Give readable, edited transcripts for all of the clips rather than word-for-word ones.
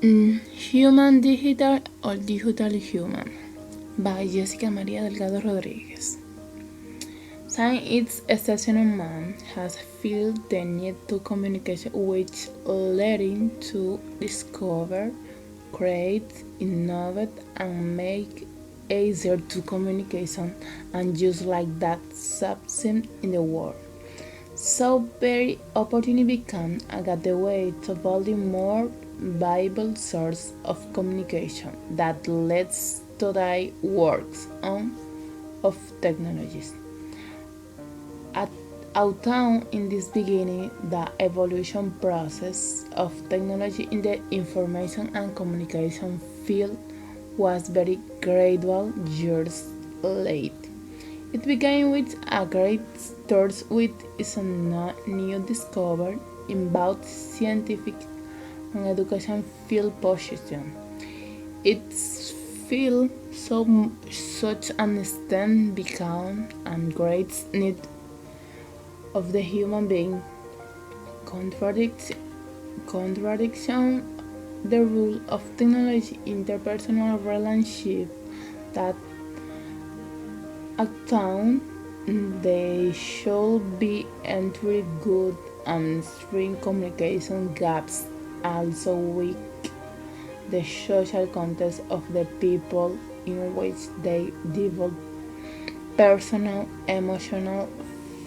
Human Digital or Digital Human by Jessica María Delgado Rodriguez. Since its exceptional man has felt the need to communicate, which led him to discover, create, innovate, and make easier to communication and use like that substance in the world. So very opportunity become a gateway to building more viable source of communication that leads to the works on of technologies. At Outtown in this beginning, the evolution process of technology in the information and communication field was very gradual years late. It began with a great start with is a new discovery in both scientific and education field position. Its field such an extent become a great need of the human being. Contradiction the rule of technology interpersonal relationship that uptown they should be entry good and string communication gaps also weak the social context of the people in which they develop personal, emotional,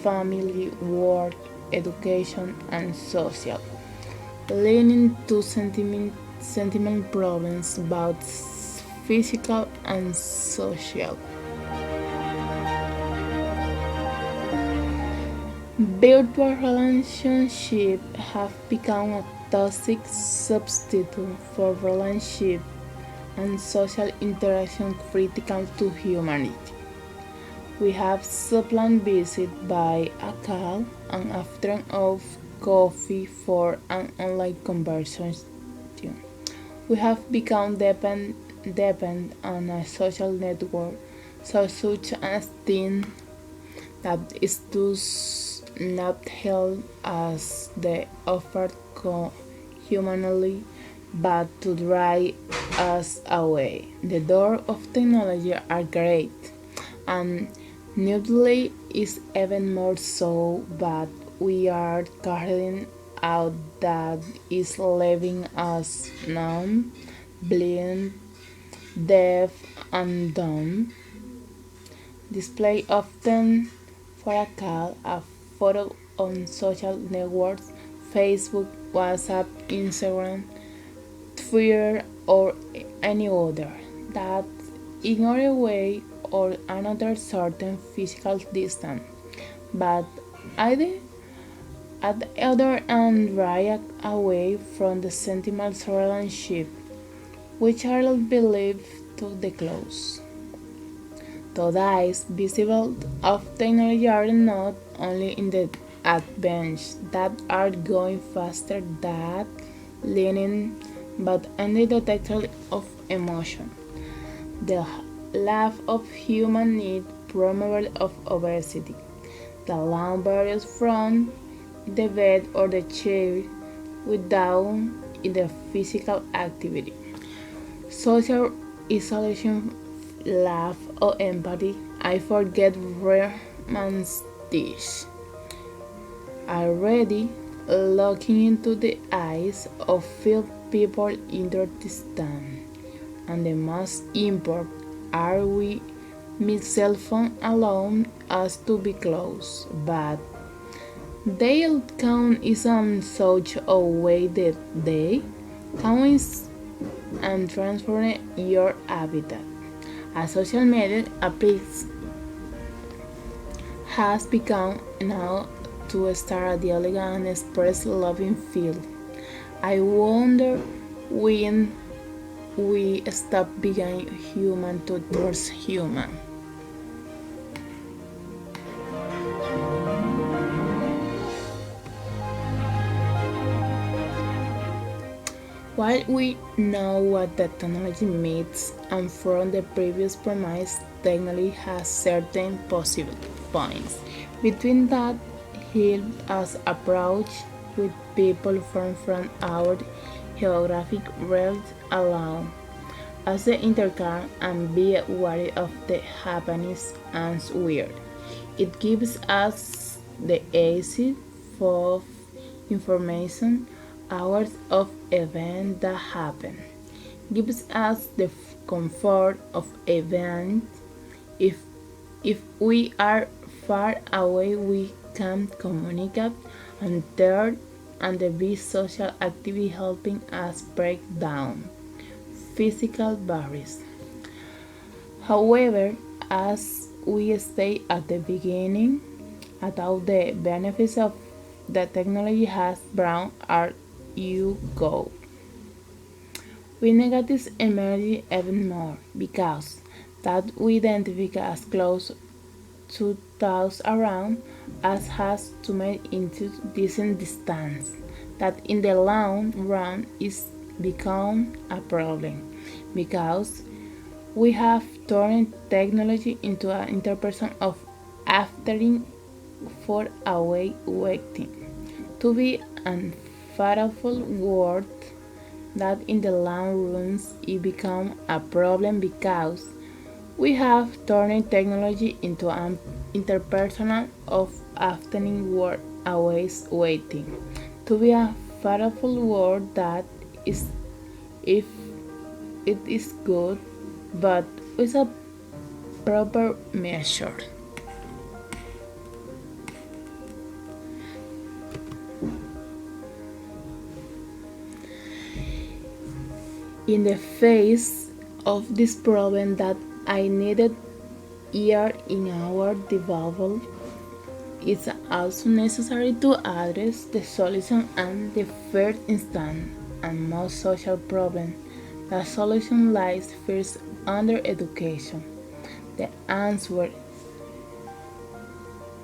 family, work, education, and social, leading to sentiment problems both physical and social. Virtual relationships have become a toxic substitute for relationship and social interaction critical to humanity. We have supplant visit by a call and after of coffee for an online conversation. We have become depend on a social network so such as thing that is thus not held as the offered humanly but to drive us away. The door of technology are great and newly is even more so, but we are carrying out that is leaving us numb, blind, deaf, and dumb. Display often for a call, a photo on social networks, Facebook, WhatsApp, Instagram, Twitter, or any other that in a way or another certain physical distance, but either at the other end right away from the sentimental relationship, which are believed to the close. Today's visible of technology are not only in the advance that are going faster than leaning, but in the detection of emotion. The lack of human need promoter of obesity. The long varies from the bed or the chair without in the physical activity. Social isolation, lack of empathy. I forget romance dish. Already looking into the eyes of few people understand. And the most important are we miss cell phone alone us to be close, but they count is such a way that they counts and transform your habitat. A social media appeals has become now to start a dialogue and express loving feel. I wonder when we stop being human towards human. While we know what the technology means and from the previous premise, technology has certain possible points. Between that, help us approach with people from our geographic realms alone as the intercom and be wary of the happenings and weird. It gives us the access of information, hours of events that happen. Gives us the comfort of events. If if we are far away, we can communicate. And third, and the be social activity helping us break down physical barriers. However, as we stay at the beginning, about the benefits of the technology has brought are you go. We negatives emerge even more because that we identify as close to those around us has to make into decent distance that in the long run is become a problem because we have turned technology into an interperson of aftering for away waiting to be an faithful word that in the long runs it become a problem because we have turned technology into an interpersonal of afternoon word always waiting to be a faithful word that is if it is good but with a proper measure. In the face of this problem that I needed here in our development, it's also necessary to address the solution and the first instance and most social problem. The solution lies first under education. The answer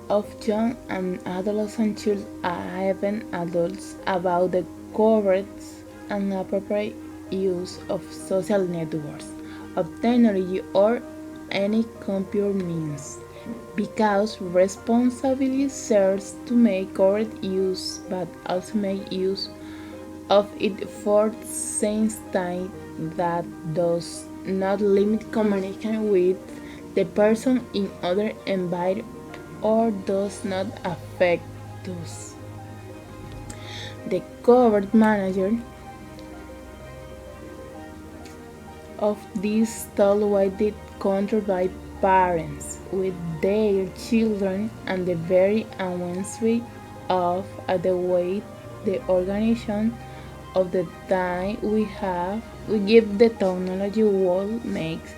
of young and adolescent children and even adults about the correct and appropriate use of social networks, of technology, or any computer means. Because responsibility serves to make correct use but also make use of it for same time that does not limit communication with the person in other environment or does not affect us. The covered manager of this toll-weighted control by parents with their children and the very awareness of the way the organization of the time we give the technology world makes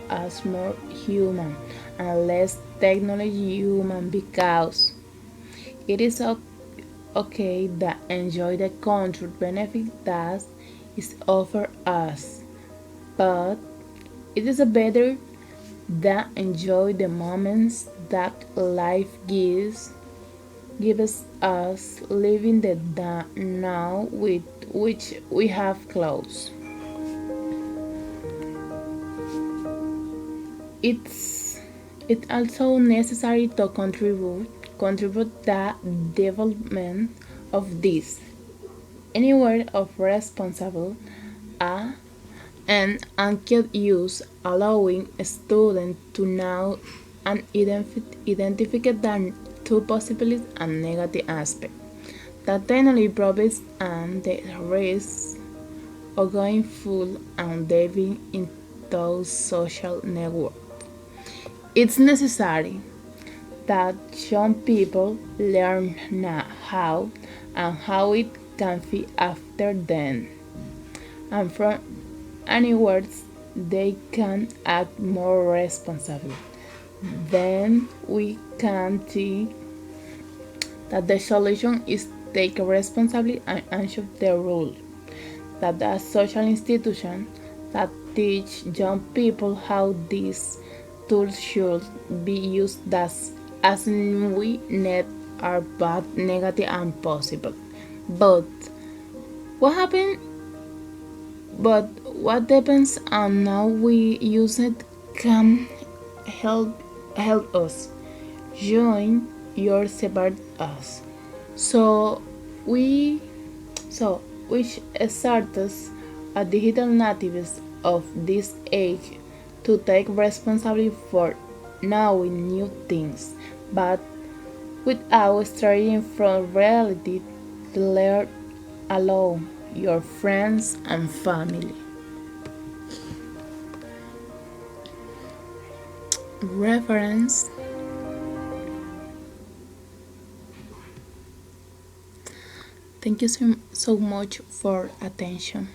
us more human and less technology human because it is okay that enjoy the control benefit that is offered us, but it is better that enjoy the moments that life gives us living the now with which we have close. It's also necessary to contribute the development of this anywhere of responsible and anchored use, allowing students to know and identify the two possibilities and negative aspects. The technology provides and the risk of going full and diving into social networks. It's necessary that young people learn now how and how it can be after them. And from anywhere they can act more responsibly. Then we can see that the solution is take responsibility and ensure the rule. That the social institution that teach young people how these tools should be used as we need are bad, negative and possible. But what happened but what depends on how we use it can help us join your separate us. So we so which exhorts a digital natives of this age to take responsibility for knowing new things, but without straying from reality to learn alone your friends and family. Reference. Thank you so much for attention.